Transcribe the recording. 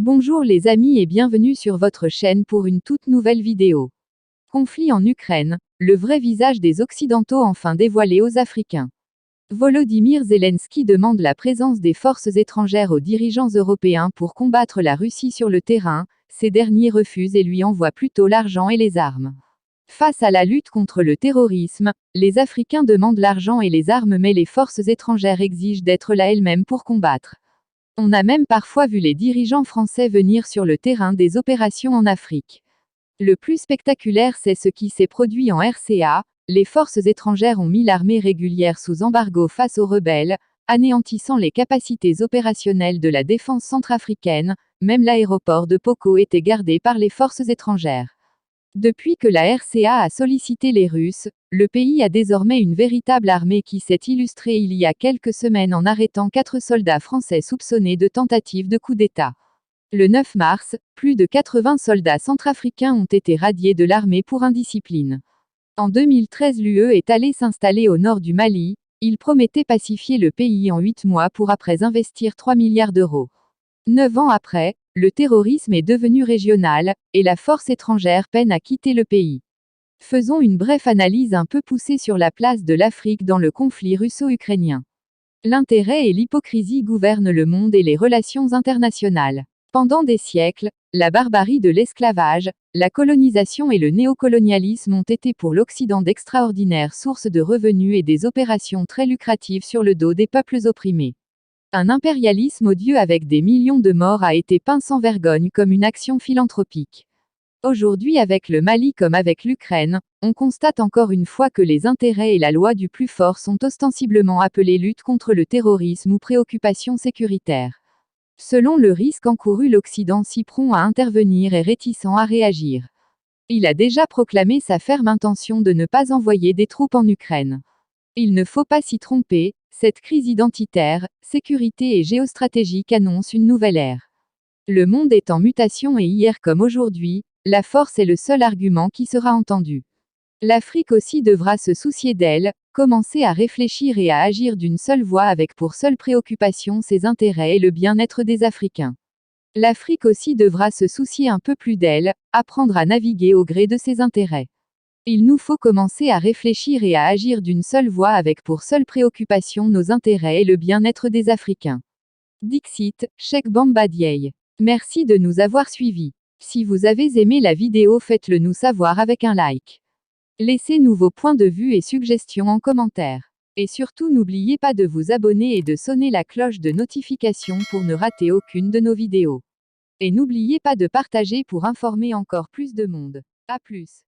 Bonjour les amis et bienvenue sur votre chaîne pour une toute nouvelle vidéo. Conflit en Ukraine, le vrai visage des Occidentaux enfin dévoilé aux Africains. Volodymyr Zelensky demande la présence des forces étrangères aux dirigeants européens pour combattre la Russie sur le terrain, ces derniers refusent et lui envoient plutôt l'argent et les armes. Face à la lutte contre le terrorisme, les Africains demandent l'argent et les armes mais les forces étrangères exigent d'être là elles-mêmes pour combattre. On a même parfois vu les dirigeants français venir sur le terrain des opérations en Afrique. Le plus spectaculaire c'est ce qui s'est produit en RCA, les forces étrangères ont mis l'armée régulière sous embargo face aux rebelles, anéantissant les capacités opérationnelles de la défense centrafricaine, même l'aéroport de Poko était gardé par les forces étrangères. Depuis que la RCA a sollicité les Russes, le pays a désormais une véritable armée qui s'est illustrée il y a quelques semaines en arrêtant 4 soldats français soupçonnés de tentative de coup d'État. Le 9 mars, plus de 80 soldats centrafricains ont été radiés de l'armée pour indiscipline. En 2013 l'UE est allée s'installer au nord du Mali, il promettait pacifier le pays en 8 mois pour après investir 3 milliards d'euros. 9 ans après, le terrorisme est devenu régional, et la force étrangère peine à quitter le pays. Faisons une brève analyse un peu poussée sur la place de l'Afrique dans le conflit russo-ukrainien. L'intérêt et l'hypocrisie gouvernent le monde et les relations internationales. Pendant des siècles, la barbarie de l'esclavage, la colonisation et le néocolonialisme ont été pour l'Occident d'extraordinaires sources de revenus et des opérations très lucratives sur le dos des peuples opprimés. Un impérialisme odieux avec des millions de morts a été peint sans vergogne comme une action philanthropique. Aujourd'hui avec le Mali comme avec l'Ukraine, on constate encore une fois que les intérêts et la loi du plus fort sont ostensiblement appelés lutte contre le terrorisme ou préoccupation sécuritaire. Selon le risque encouru, l'Occident si prompt à intervenir est réticent à réagir. Il a déjà proclamé sa ferme intention de ne pas envoyer des troupes en Ukraine. Il ne faut pas s'y tromper, cette crise identitaire, sécurité et géostratégique annonce une nouvelle ère. Le monde est en mutation et hier comme aujourd'hui, la force est le seul argument qui sera entendu. L'Afrique aussi devra se soucier d'elle, commencer à réfléchir et à agir d'une seule voix avec pour seule préoccupation ses intérêts et le bien-être des Africains. L'Afrique aussi devra se soucier un peu plus d'elle, apprendre à naviguer au gré de ses intérêts. Il nous faut commencer à réfléchir et à agir d'une seule voix avec pour seule préoccupation nos intérêts et le bien-être des Africains. Dixit, Cheikh Bamba Dièye. Merci de nous avoir suivis. Si vous avez aimé la vidéo, faites-le nous savoir avec un like. Laissez-nous vos points de vue et suggestions en commentaire. Et surtout n'oubliez pas de vous abonner et de sonner la cloche de notification pour ne rater aucune de nos vidéos. Et n'oubliez pas de partager pour informer encore plus de monde. À plus.